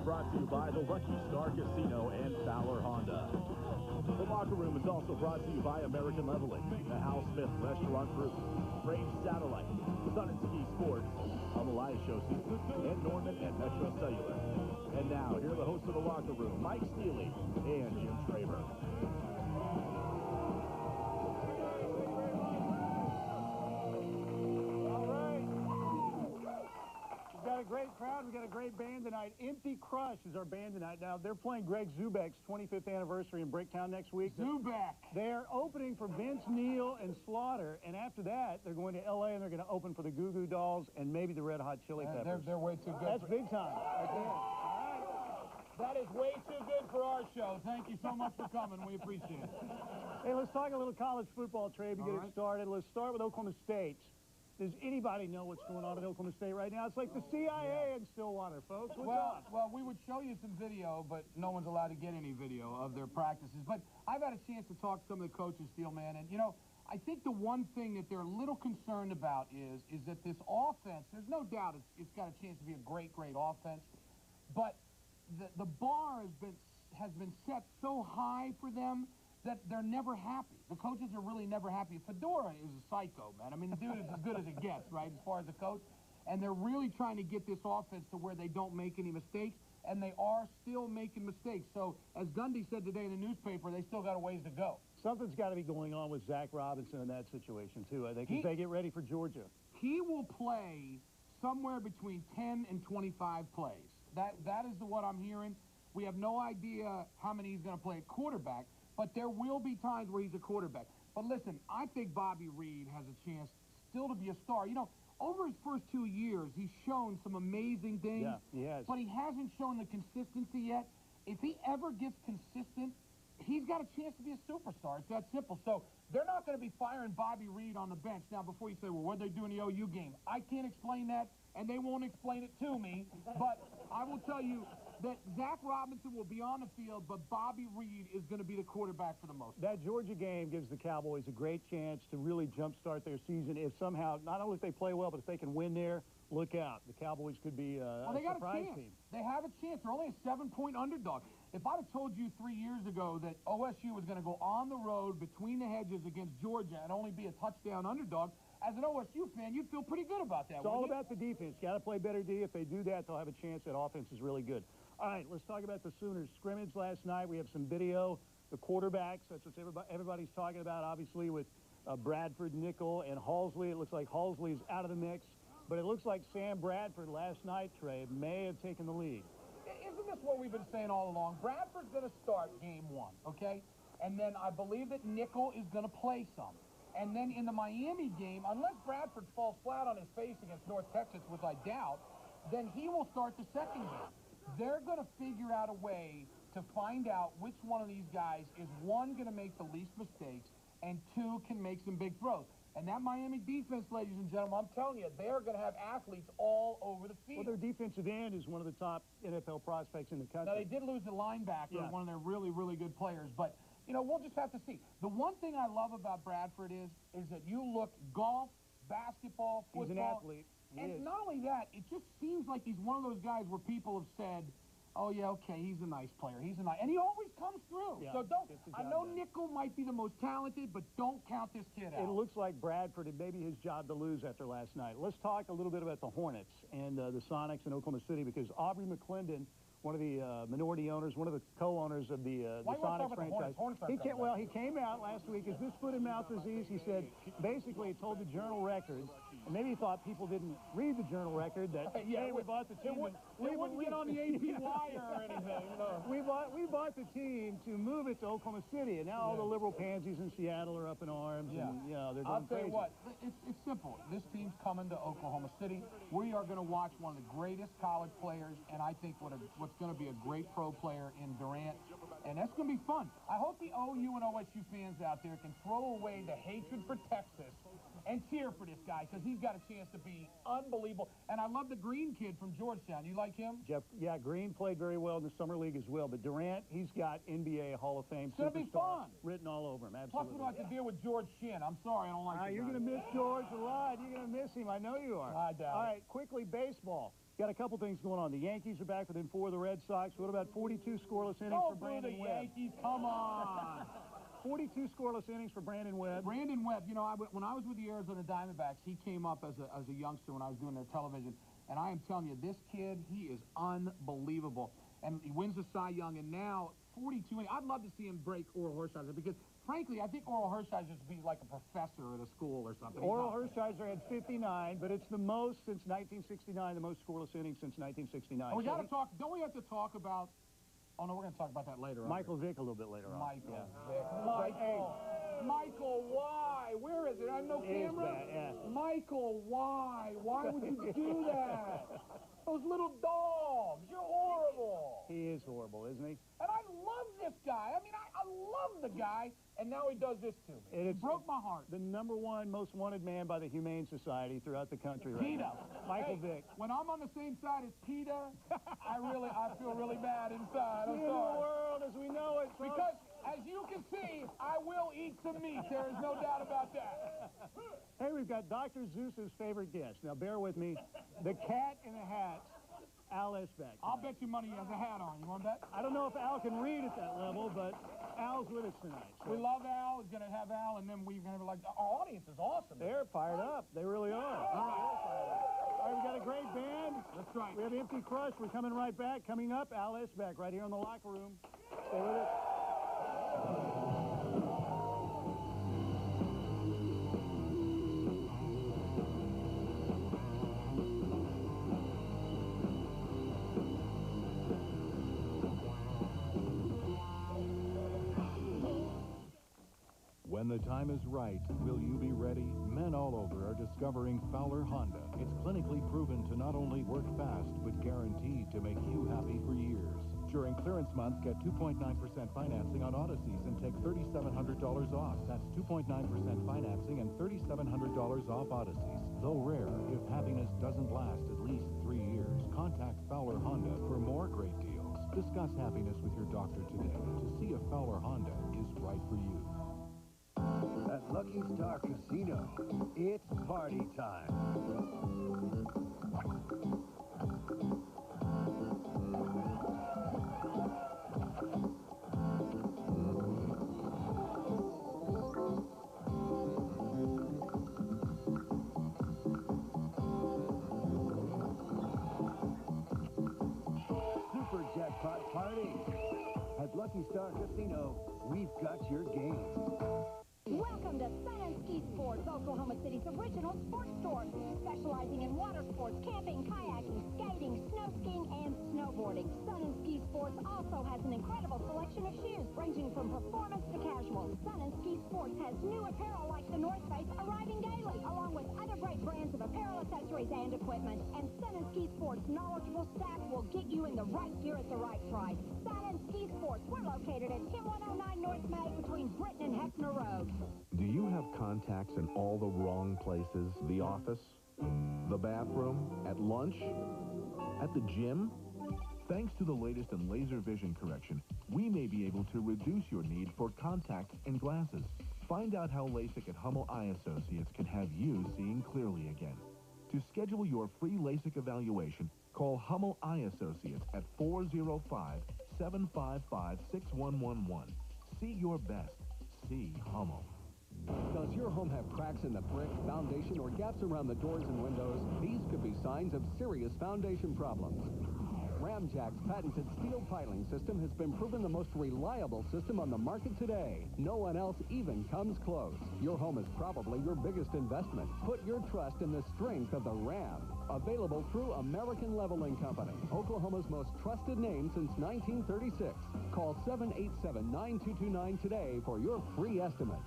brought to you by the Lucky Star Casino and Fowler Honda. The Locker Room is also brought to you by American Leveling, the Hal Smith Restaurant Group, Range Satellite, Sun and Ski Sports, on the Live Show Season, and Norman and Metro Cellular. And now, here are the hosts of the Locker Room, Mike Steely and Jim Traber. Got a great crowd. We got a great band tonight. Empty Crush is our band tonight. Now, they're playing Greg Zubek's 25th anniversary in Bricktown next week. Zubek! They're opening for Vince Neil and Slaughter, and after that, they're going to L.A. and they're going to open for the Goo Goo Dolls and maybe the Red Hot Chili Peppers. They're way too good. That's big time. That is way too good for our show. Thank you so much for coming. We appreciate it. Hey, let's talk a little college football trade to get it started. Let's start with Oklahoma State. Does anybody know what's going on at Oklahoma State right now? It's like the CIA in Stillwater, folks. What's up? Well, we would show you some video, but no one's allowed to get any video of their practices. But I've had a chance to talk to some of the coaches, Steelman, and, you know, I think the one thing that they're a little concerned about is that this offense, there's no doubt it's got a chance to be a great, great offense, but the bar has been set so high for them that they're never happy. The coaches are really never happy. Fedora is a psycho, man. I mean, the dude is as good as it gets, right, as far as a coach. And they're really trying to get this offense to where they don't make any mistakes, and they are still making mistakes. So, as Gundy said today in the newspaper, they still got a ways to go. Something's got to be going on with Zach Robinson in that situation, too, I think, as they get ready for Georgia. He will play somewhere between 10 and 25 plays. That is what I'm hearing. We have no idea how many he's going to play at quarterback, but there will be times where he's a quarterback. But listen, I think Bobby Reed has a chance still to be a star. You know, over his first 2 years, he's shown some amazing things. Yeah, he has. But he hasn't shown the consistency yet. If he ever gets consistent, he's got a chance to be a superstar. It's that simple. So they're not going to be firing Bobby Reed on the bench. Now, before you say, well, what did they do in the OU game? I can't explain that, and they won't explain it to me. But I will tell you that Zach Robinson will be on the field, but Bobby Reed is going to be the quarterback for the most part. That Georgia game gives the Cowboys a great chance to really jumpstart their season. If somehow, not only if they play well, but if they can win there, look out. The Cowboys could be a surprise team. They have a chance. They're only a 7-point underdog. If I'd have told you 3 years ago that OSU was going to go on the road between the hedges against Georgia and only be a touchdown underdog, as an OSU fan, you'd feel pretty good about that. It's all about the defense. Got to play better D. If they do that, they'll have a chance. That offense is really good. All right, let's talk about the Sooners scrimmage last night. We have some video. The quarterbacks, that's what everybody's talking about, obviously, with Bradford, Nickel, and Halsley. It looks like Halsley's out of the mix, but it looks like Sam Bradford last night, Trey, may have taken the lead. Isn't this what we've been saying all along? Bradford's going to start game one, okay? And then I believe that Nickel is going to play some. And then in the Miami game, unless Bradford falls flat on his face against North Texas, which I doubt, then he will start the second game. They're going to figure out a way to find out which one of these guys is, one, going to make the least mistakes, and two, can make some big throws. And that Miami defense, ladies and gentlemen, I'm telling you, they are going to have athletes all over the field. Well, their defensive end is one of the top NFL prospects in the country. Now, they did lose the linebacker, one of their really, really good players, but, you know, we'll just have to see. The one thing I love about Bradford is that you look golf, basketball, football. He's an athlete. And not only that, it just seems like he's one of those guys where people have said, oh, yeah, okay, he's a nice player. And he always comes through. Yeah, so I know Nickel might be the most talented, but don't count this kid out. It looks like Bradford, it may be his job to lose after last night. Let's talk a little bit about the Hornets and the Sonics in Oklahoma City, because Aubrey McClendon, one of the minority owners, one of the co-owners of the Sonics franchise. He came out last week. Is this foot and mouth disease? He said, basically, he told the Journal Record, and maybe he thought people didn't read the Journal Record, that, hey, we bought the team. We wouldn't get on the AP wire or anything. No. We bought the team to move it to Oklahoma City, and now all the liberal pansies in Seattle are up in arms, and, you know, they're going crazy. I'll tell you what, it's simple. This team's coming to Oklahoma City. We are going to watch one of the greatest college players, and I think what's going to be a great pro player in Durant, and that's going to be fun. I hope the OU and OSU fans out there can throw away the hatred for Texas and cheer for this guy, because he's got a chance to be unbelievable. And I love the Green kid from Georgetown. You like him? Jeff, yeah, Green played very well in the Summer League as well. But Durant, he's got NBA Hall of Fame superstar written all over him. Absolutely. Plus, we don't have to deal with George Shinn. I'm sorry, I don't like him. You're going to miss George a lot. You're going to miss him. I know you are. I doubt All right, quickly, baseball. Got a couple things going on. The Yankees are back within 4 of the Red Sox. What about 42 scoreless innings for Brandon Webb? Yankees, come on. 42 scoreless innings for Brandon Webb. Brandon Webb, you know, when I was with the Arizona Diamondbacks, he came up as a youngster when I was doing their television. And I am telling you, this kid, he is unbelievable. And he wins the Cy Young, and now 42. I'd love to see him break Oral Hershiser because, frankly, I think Oral Hershiser should be like a professor at a school or something. Oral Hershiser had 59, but it's the most since 1969, the most scoreless innings since 1969. And we got to talk. Don't we have to talk about? Oh no, we're going to talk about that later. Michael Vick a little bit later on. Michael Vick. Michael, why? Where is it? I have no camera. Michael, why? Why would you do that? Those little dogs. You're horrible. He is horrible, isn't he? And I love this guy. I mean, I love the guy, and now he does this to me. It broke my heart. The #1 most wanted man by the Humane Society throughout the country right now. Michael Vick. When I'm on the same side as PETA, I feel really bad inside. I'm sorry. The world as we know it, folks. Because, as you can see, I will eat some meat. There is no doubt about that. Hey, we've got Dr. Zeus's favorite guest. Now, bear with me. The cat in a hat, Al Esbeck. I'll bet you money he has a hat on. You want that? I don't know if Al can read at that level, but Al's with us tonight. So. We love Al. We're going to have Al, and then we're going to be like, our audience is awesome. They're fired up. They really are. All right, we got a great band. That's right. We have Empty Crush. We're coming right back. Coming up, Al Esbeck right here in the locker room. Stay with us. When the time is right, will you be ready? Men all over are discovering Fowler Honda. It's clinically proven to not only work fast, but guaranteed to make you happy for years. During clearance month, get 2.9% financing on Odysseys and take $3,700 off. That's 2.9% financing and $3,700 off Odysseys. Though rare, if happiness doesn't last at least 3 years, contact Fowler Honda for more great deals. Discuss happiness with your doctor today to see if Fowler Honda is right for you. At Lucky Star Casino, it's party time. Super Jackpot Party. At Lucky Star Casino, we've got your game. Welcome to Sun and Ski Sports, Oklahoma City's original sports store, specializing in water sports, camping, kayaking, skating, snow skiing, and snowboarding. Sun and Ski Sports also has an incredible selection of shoes, ranging from performance to casual. Sun and Ski Sports has new apparel like the North Face arriving daily, along with other great brands of apparel, accessories, and equipment. And Sun and Ski Sports' knowledgeable staff will get you in the right gear at the right price. Sun and Ski Sports, we're located at 10109 North May between Britton and Hefner Road. Do you have contacts in all the wrong places? The office? The bathroom? At lunch? At the gym? Thanks to the latest in laser vision correction, we may be able to reduce your need for contacts and glasses. Find out how LASIK at Hummel Eye Associates can have you seeing clearly again. To schedule your free LASIK evaluation, call Hummel Eye Associates at 405-755-6111. See your best. See Hummel. Does your home have cracks in the brick, foundation, or gaps around the doors and windows? These could be signs of serious foundation problems. Ramjack's patented steel piling system has been proven the most reliable system on the market today. No one else even comes close. Your home is probably your biggest investment. Put your trust in the strength of the Ram. Available through American Leveling Company, Oklahoma's most trusted name since 1936. Call 787-9229 today for your free estimate.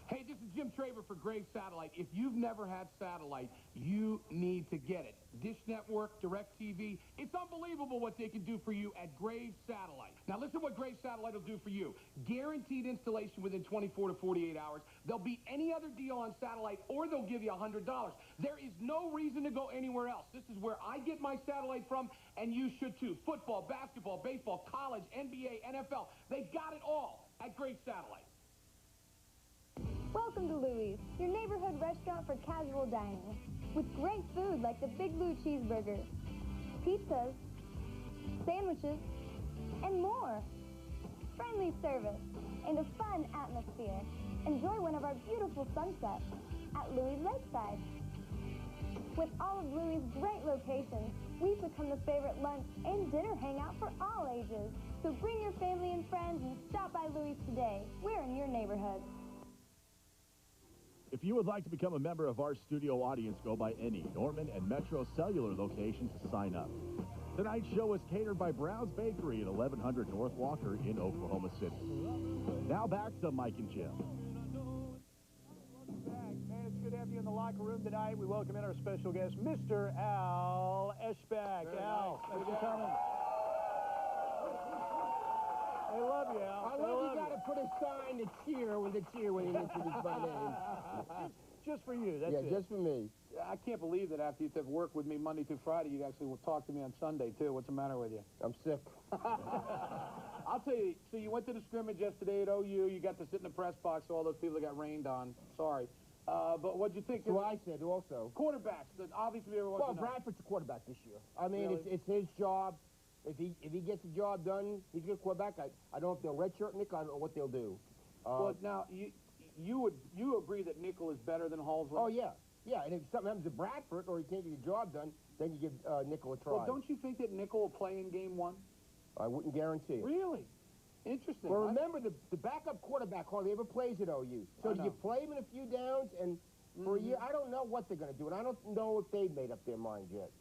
Hey, this is Jim Traber for Graves Satellite. If you've never had satellite, you need to get it. Dish Network, DirecTV, it's unbelievable what they can do for you at Graves Satellite. Now listen what Graves Satellite will do for you. Guaranteed installation within 24 to 48 hours. There'll be any other deal on satellite, or they'll give you $100. There is no reason to go anywhere else. This is where I get my satellite from, and you should too. Football, basketball, baseball, college, NBA, NFL. They've got it all at Graves Satellite. Welcome to Louie's, your neighborhood restaurant for casual dining. With great food like the Big Lou Cheeseburger, pizzas, sandwiches, and more. Friendly service and a fun atmosphere. Enjoy one of our beautiful sunsets at Louis Lakeside. With all of Louis' great locations, we've become the favorite lunch and dinner hangout for all ages. So bring your family and friends and stop by Louis today. We're in your neighborhood. If you would like to become a member of our studio audience, go by any Norman and Metro Cellular location to sign up. Tonight's show is catered by Brown's Bakery at 1100 North Walker in Oklahoma City. Now back to Mike and Jim. Man, it's good to have you in the locker room tonight. We welcome in our special guest, Mr. Al Eschbach. Al, thanks for coming. I love you, Al. I love you got to put a sign to cheer when you introduce my name. Just for you, that's it. it. Yeah, just for me. I can't believe that after you've worked with me Monday through Friday, you actually will talk to me on Sunday, too. What's the matter with you? I'm sick. I'll tell you, so you went to the scrimmage yesterday at OU. You got to sit in the press box, so all those people that got rained on. Sorry. But what'd you think? That's what I said also. Quarterbacks, that obviously everyone Well, Bradford's a quarterback this year. I mean, Really? it's his job. If he gets the job done, he's a good quarterback. I don't know if they'll redshirt Nick. I don't know what they'll do. Well, now, you agree that Nickel is better than Halsworth? Oh, yeah. Yeah, and if something happens to Bradford or he can't get the job done, then you give Nickel a try. Well, don't you think that Nickel will play in game one? I wouldn't guarantee it. Really? Interesting. Well, remember, the backup quarterback hardly ever plays at OU. So do you play him in a few downs? And for a year, I don't know what they're going to do, and I don't know if they've made up their minds yet.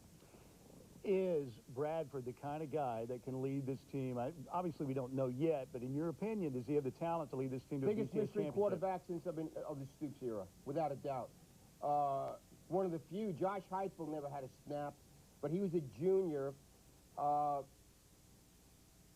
Is Bradford the kind of guy that can lead this team? Obviously, we don't know yet, but in your opinion, does he have the talent to lead this team to Biggest a BCS mystery championship? quarterback since of the Stoops era, without a doubt. One of the few. Josh Heupel never had a snap, but he was a junior.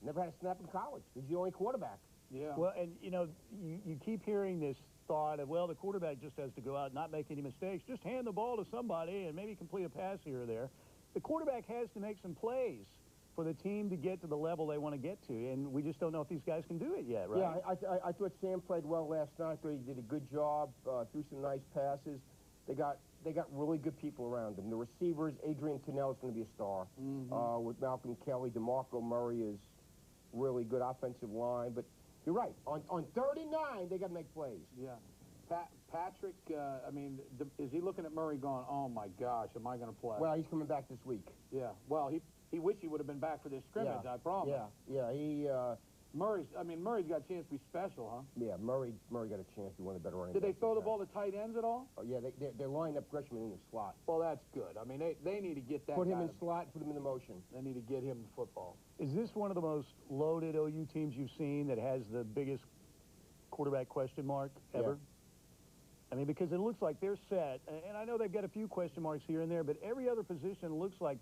Never had a snap in college. He's the only quarterback. Yeah. Well, and, you keep hearing this thought of, well, the quarterback just has to go out and not make any mistakes. Just hand the ball to somebody and maybe complete a pass here or there. The quarterback has to make some plays for the team to get to the level they want to get to, and we just don't know if these guys can do it yet, right? Yeah, I thought Sam played well last night. I thought he did a good job, threw some nice passes. They got really good people around them. The receivers, Adrian Tennell is going to be a star. With Malcolm Kelly, DeMarco Murray is really good offensive line. But you're right. On 39, they got to make plays. Yeah. Patrick, is he looking at Murray going, oh, my gosh, am I going to play? Well, he's coming back this week. Yeah. Well, he wished he would have been back for this scrimmage, I promise. Yeah. Murray's got a chance to be special, huh? Yeah, Murray got a chance to be one of the better running Did they backs throw the in ball to tight ends at all? Oh, yeah, they're lining up Gresham in the slot. Well, that's good. I mean, they need to get that Put him guy in slot, put him in the motion. They need to get him the football. Is this one of the most loaded OU teams you've seen that has the biggest quarterback question mark ever? Yeah. I mean, because it looks like they're set, and I know they've got a few question marks here and there, but every other position looks like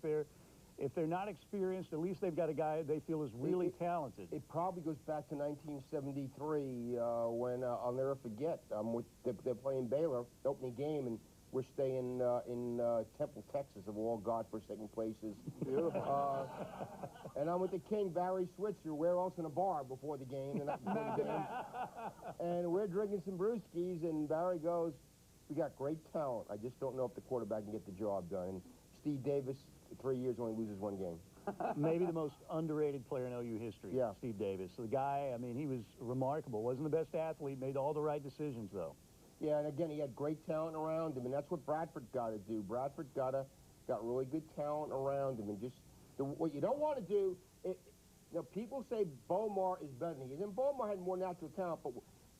if they're not experienced, at least they've got a guy they feel is really talented. It probably goes back to 1973 when I'll never forget. They're playing Baylor, opening game, and we're staying in Temple, Texas, of all godforsaken places. Beautiful. And I'm with the king, Barry Switzer. Where else in a bar before the game? And we're drinking some brewskis, and Barry goes, "We got great talent. I just don't know if the quarterback can get the job done." And Steve Davis, 3 years, only loses one game. Maybe the most underrated player in OU history, Yeah. Steve Davis. The guy, I mean, he was remarkable. Wasn't the best athlete, made all the right decisions, though. Yeah, and again, he had great talent around him, and that's what Bradford got to do. Bradford got really good talent around him, and just what you don't want to do. People say Bomar is better than he is, and Bomar had more natural talent, but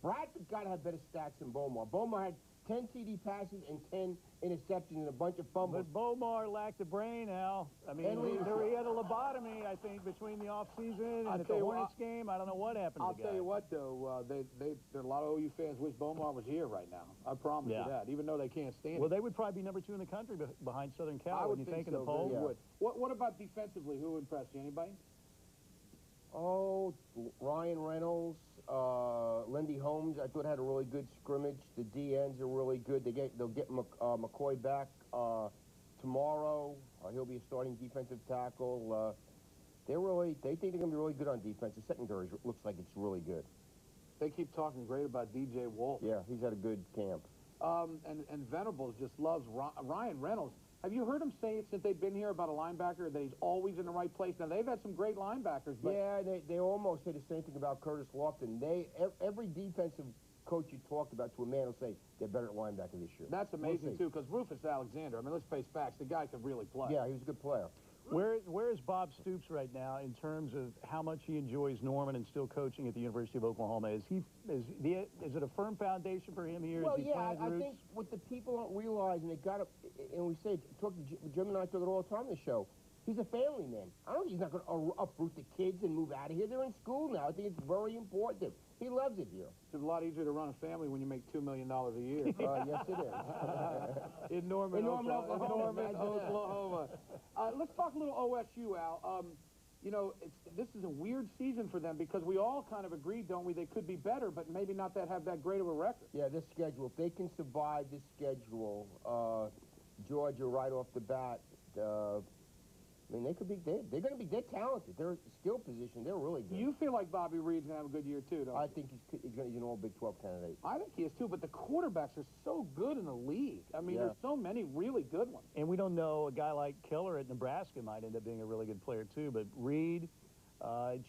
Bradford got to have better stats than Bomar. Bomar had 10 TD passes and 10 interceptions and a bunch of fumbles. But Bomar lacked the brain, Al. I mean, he had a lobotomy, I think, between the offseason and the Hornets game. I don't know what happened to the guy. I'll tell you what, though, there are a lot of OU fans wish Bomar was here right now. I promise you that, even though they can't stand Well, it. they would probably be number 2 in the country behind Southern Cal. I would when you think in the so, poll. they would. What about defensively? Who impressed you? Anybody? Oh, Ryan Reynolds, Lindy Holmes, I thought had a really good scrimmage. The DNs are really good. They'll get McCoy back tomorrow. He'll be a starting defensive tackle. They think they're going to be really good on defense. The secondary looks like it's really good. They keep talking great about DJ Wolf. Yeah, he's had a good camp. And Venables just loves Ryan Reynolds. Have you heard them say it since they've been here about a linebacker, that he's always in the right place? Now, they've had some great linebackers, but... Yeah, they almost say the same thing about Curtis Lofton. Every defensive coach you talked about to a man will say they're better at linebacker this year. That's amazing, too, because Rufus Alexander, I mean, let's face facts, the guy could really play. Yeah, he was a good player. Where is Bob Stoops right now in terms of how much he enjoys Norman and still coaching at the University of Oklahoma? Is it a firm foundation for him here? Well, is he yeah, I roots? think what the people don't realize, and they got to, and we say, Jim and I talk it all the time on the show, he's a family man. I don't think he's not going to uproot the kids and move out of here. They're in school now. I think it's very important. He loves it here. It's a lot easier to run a family when you make $2 million a year. Yes, it is. In Norman, Oklahoma. Let's talk a little OSU, Al. You know, this is a weird season for them because we all kind of agreed, don't we, they could be better, but maybe not have that great of a record. Yeah, this schedule. If they can survive this schedule, Georgia right off the bat, I mean, they're going to be, they're talented. They're skill position. They're really good. You feel like Bobby Reed's going to have a good year, too, don't you? I think he's an all Big 12 candidate. I think he is, too, but the quarterbacks are so good in the league. I mean, there's so many really good ones. And we don't know, a guy like Keller at Nebraska might end up being a really good player, too, but Reed,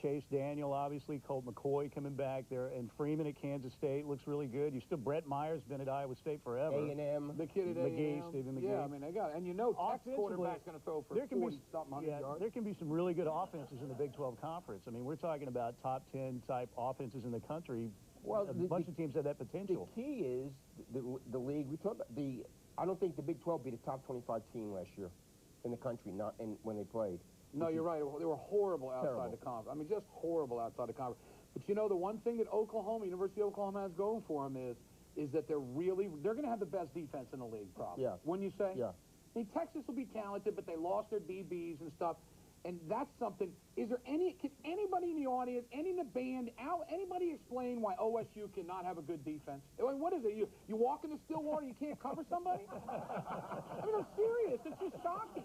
Chase Daniel, obviously, Colt McCoy coming back there, and Freeman at Kansas State looks really good. You still, Brett Myers been at Iowa State forever. A&M. The kid at McGee, A&M. Stephen McGee. Yeah, I mean, they got it. And you know Texas quarterback's going to throw for 40-something hundred yards. There can be some really good offenses in the Big 12 Conference. I mean, we're talking about top 10 type offenses in the country. Well, a bunch of teams have that potential. The key is the league. We talk about I don't think the Big 12 beat a top 25 team last year in the country, when they played. No, you're right. They were horrible outside the conference. I mean, just horrible outside the conference. But you know, the one thing that University of Oklahoma has going for them is that they're going to have the best defense in the league, probably. Yeah. Wouldn't you say? Yeah. I mean, Texas will be talented, but they lost their DBs and stuff. And that's something. Can anybody in the audience, any in the band, anybody explain why OSU cannot have a good defense? I mean, what is it? You walk into Stillwater, you can't cover somebody? I mean, I'm serious. It's just shocking.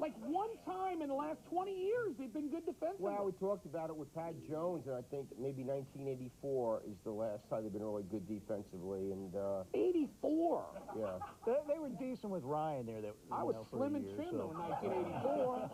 Like, one time in the last 20 years, they've been good defensively. Well, we talked about it with Pat Jones, and I think maybe 1984 is the last time they've been really good defensively. And 84? Yeah. They were decent with Ryan there. I was slim and trim, though, in 1984.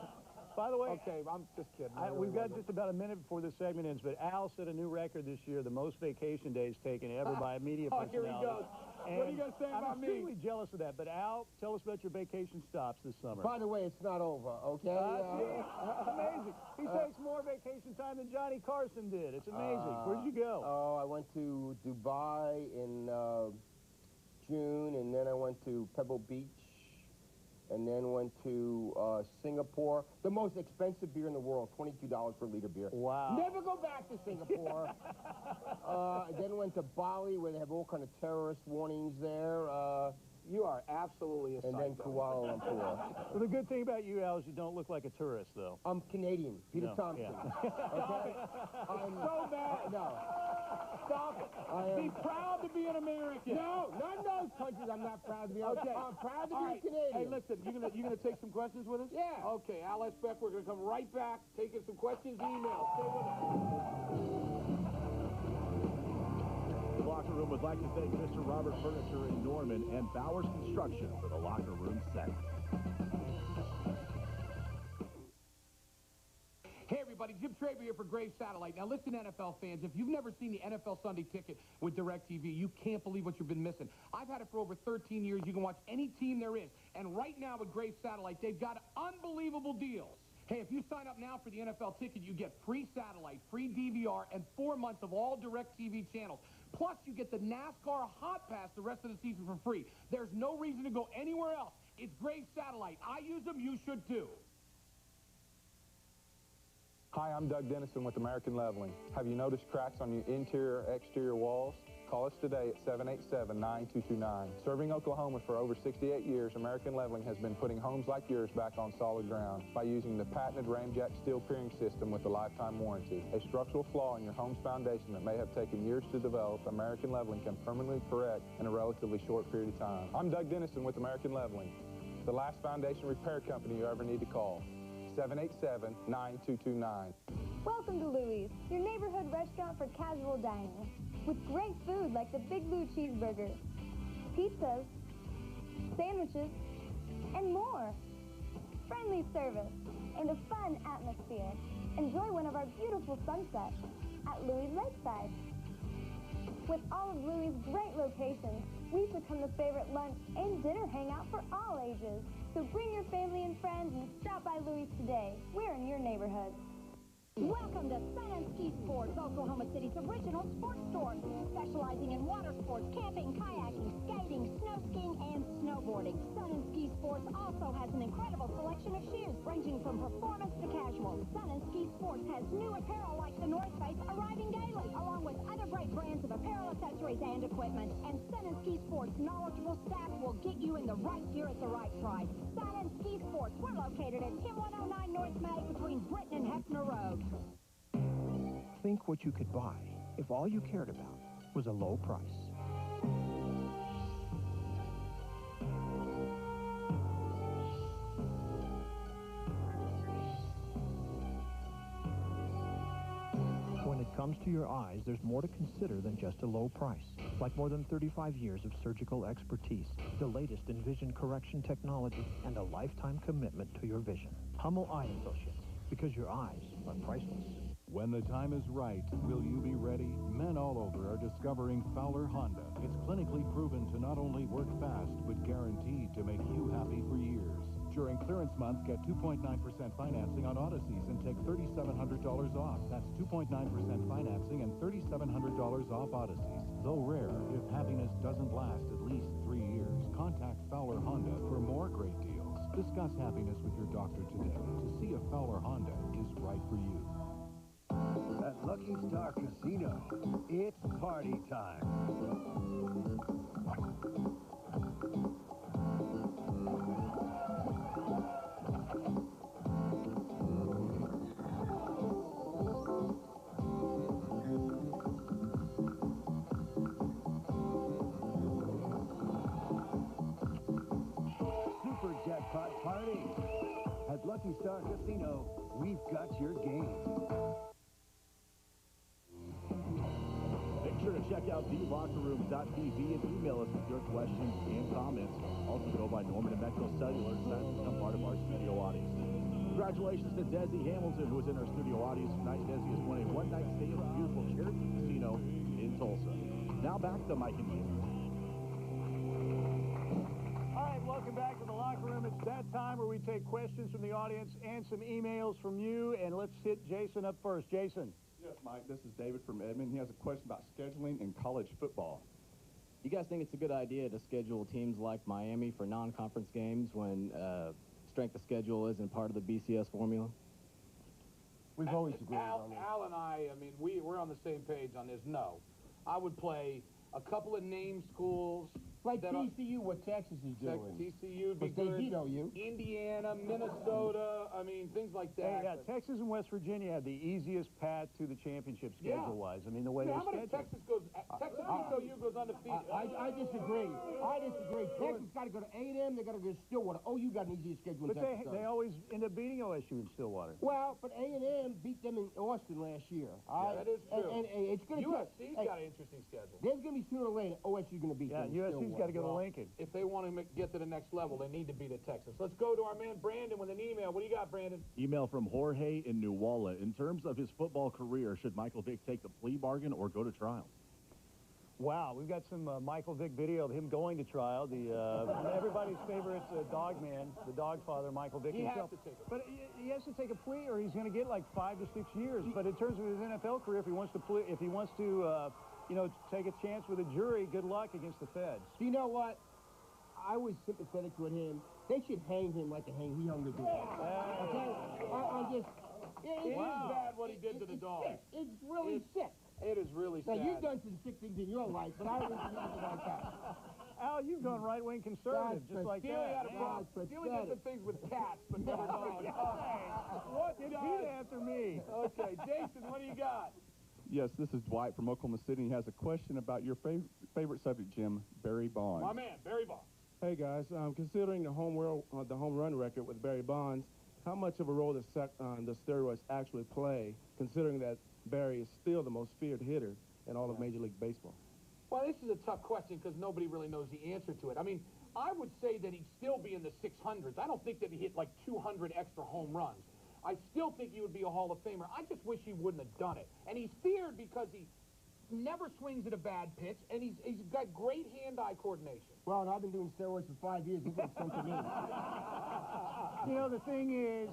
By the way, okay, I'm just kidding. We've got just about a minute before this segment ends, but Al set a new record this year, the most vacation days taken ever by a media personality. Here he goes. What are you going to say about me? I'm extremely jealous of that, but Al, tell us about your vacation stops this summer. By the way, it's not over, okay? It's amazing. He takes more vacation time than Johnny Carson did. It's amazing. Where'd you go? Oh, I went to Dubai in June, and then I went to Pebble Beach, and then went to Singapore. The most expensive beer in the world, $22 per liter beer. Wow. Never go back to Singapore. Then went to Bali, where they have all kind of terrorist warnings there. You are absolutely a psycho. And then Kuala Lumpur. Well, the good thing about you, Al, is you don't look like a tourist, though. I'm Canadian. Peter Thompson. Yeah. Okay? I'm so bad. No. Stop it. Be proud to be an American. No, none of those countries I'm not proud to be. Okay. I'm proud to be a Canadian. Hey, listen, you gonna take some questions with us? Yeah. Okay, Al S. Beck, we're gonna come right back, taking some questions, emails. Stay with us. The locker room would like to thank Mr. Robert Furniture in Norman and Bowers Construction for the locker room set. Hey, everybody, Jim Traber here for Grave Satellite. Now, listen, NFL fans, if you've never seen the NFL Sunday Ticket with DirecTV, you can't believe what you've been missing. I've had it for over 13 years. You can watch any team there is. And right now with Grave Satellite, they've got unbelievable deals. Hey, if you sign up now for the NFL Ticket, you get free satellite, free DVR, and 4 months of all DirecTV channels. Plus, you get the NASCAR Hot Pass the rest of the season for free. There's no reason to go anywhere else. It's Grave Satellite. I use them. You should, too. Hi, I'm Doug Dennison with American Leveling. Have you noticed cracks on your interior or exterior walls? Call us today at 787-9229. Serving Oklahoma for over 68 years, American Leveling has been putting homes like yours back on solid ground by using the patented Ramjack steel piering system with a lifetime warranty. A structural flaw in your home's foundation that may have taken years to develop, American Leveling can permanently correct in a relatively short period of time. I'm Doug Dennison with American Leveling, the last foundation repair company you ever need to call. 787-9229. Welcome to Louie's, your neighborhood restaurant for casual dining. With great food like the Big Lou cheeseburger, pizzas, sandwiches, and more. Friendly service and a fun atmosphere. Enjoy one of our beautiful sunsets at Louis Lakeside. With all of Louis' great locations, we've become the favorite lunch and dinner hangout for all ages. So bring your family and friends and stop by Louis today. We're in your neighborhood. Welcome to Sun and Ski Sports, Oklahoma City's original sports store, specializing in water sports, camping, kayaking, skating, snow skiing, and snowboarding. Sun and Ski Sports also has an incredible selection of shoes, ranging from performance to casual. Sun and Ski Sports has new apparel like the North Face arriving daily, along with other great brands of apparel, accessories, and equipment. And Sun and Ski Sports' knowledgeable staff will get you in the right gear at the right price. Sun and Ski Sports, we're located at 10109 North May between Britton and Hefner Road. Think what you could buy if all you cared about was a low price. When it comes to your eyes, there's more to consider than just a low price. Like more than 35 years of surgical expertise, the latest in vision correction technology, and a lifetime commitment to your vision. Hummel Eye Associates, because your eyes are priceless. When the time is right, will you be ready? Men all over are discovering Fowler Honda. It's clinically proven to not only work fast, but guaranteed to make you happy for years. During clearance month, get 2.9% financing on Odysseys and take $3,700 off. That's 2.9% financing and $3,700 off Odysseys. Though rare, if happiness doesn't last at least 3 years, contact Fowler Honda for more great deals. Discuss happiness with your doctor today to see if Fowler Honda is right for you. At Lucky Star Casino, it's party time. Super Jackpot Party. At Lucky Star Casino, we've got your game. Make sure to check out thelockerroom.tv and email us with your questions and comments. Also go by Norman and Metro Cellular to become part of our studio audience. Congratulations to Desi Hamilton, who was in our studio audience tonight. Desi has won a one-night stay at the beautiful Cherokee Casino in Tulsa. Now back to Mike and Jim. All right, welcome back to the locker room. It's that time where we take questions from the audience and some emails from you. And let's hit Jason up first. Jason. Yes, Mike, this is David from Edmond. He has a question about scheduling in college football. You guys think it's a good idea to schedule teams like Miami for non-conference games when strength of schedule isn't part of the BCS formula? We've always agreed on this. Al and I mean, we're on the same page on this. No. I would play a couple of name schools. Like TCU, what Texas is doing. TCU would be good. They veto you. Indiana, Minnesota, I mean, things like that. Hey, yeah, Texas and West Virginia had the easiest path to the championship schedule-wise. I mean, the way they scheduled. Texas ECU goes undefeated. I disagree. Texas got to go to A&M. They got to go to Stillwater. OU got an easier schedule than Texas. But they always end up beating OSU in Stillwater. Well, but A&M beat them in Austin last year. Yeah, that is true. And it's going to USC's got an interesting schedule. There's going to be sooner or later OSU's going to beat them. USC's got to go to Lincoln. If they want to get to the next level, they need to beat at Texas. Let's go to our man Brandon with an email. What do you got, Brandon? Email from Jorge in New Walla. In terms of his football career, should Michael Vick take the plea bargain or go to trial? Wow, we've got some Michael Vick video of him going to trial. Everybody's favorite dog man, the dog father, Michael Vick himself. Has to take But he has to take a plea, or he's going to get like 5 to 6 years. But in terms of his NFL career, if he wants to take a chance with a jury, good luck against the feds. You know what? I was sympathetic with him. They should hang him like they hung the dog. Okay? It is bad what he did to the dog. It's really sick. It is really sad. Now, you've done some sick things in your life, but I wouldn't do nothing like that. Al, you've gone right-wing conservative, just like Steely that. Had a problem. Steely did some things with cats, but never dogs. What? Repeat after me. Okay, Jason, what do you got? Yes, this is Dwight from Oklahoma City. He has a question about your favorite subject, Jim, Barry Bonds. My man, Barry Bonds. Hey, guys. Considering the home run record with Barry Bonds, how much of a role does the steroids actually play, considering that Barry is still the most feared hitter in all of Major League Baseball? Well, this is a tough question because nobody really knows the answer to it. I mean, I would say that he'd still be in the 600s. I don't think that he hit like 200 extra home runs. I still think he would be a Hall of Famer. I just wish he wouldn't have done it. And he's feared because he never swings at a bad pitch, and he's got great hand-eye coordination. Well, and I've been doing steroids for 5 years. Look what it's done to me. You know, the thing is,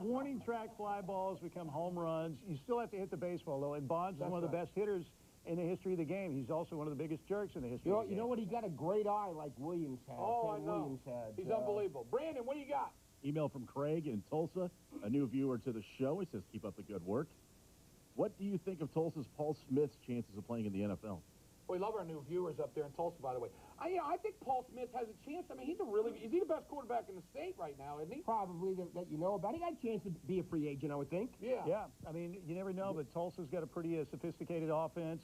warning track fly balls become home runs. You still have to hit the baseball, though, and Bonds is one of the best hitters in the history of the game. He's also one of the biggest jerks in the history of the game. You know what? He got a great eye like Williams had. Oh, I Ted know. Williams had. He's unbelievable. Brandon, what do you got? Email from Craig in Tulsa, a new viewer to the show. He says, keep up the good work. What do you think of Tulsa's Paul Smith's chances of playing in the NFL? We love our new viewers up there in Tulsa, by the way. I think Paul Smith has a chance. I mean, is he the best quarterback in the state right now, isn't he? Probably that you know about. He got a chance to be a free agent, I would think. Yeah. Yeah, I mean, you never know, but Tulsa's got a pretty sophisticated offense.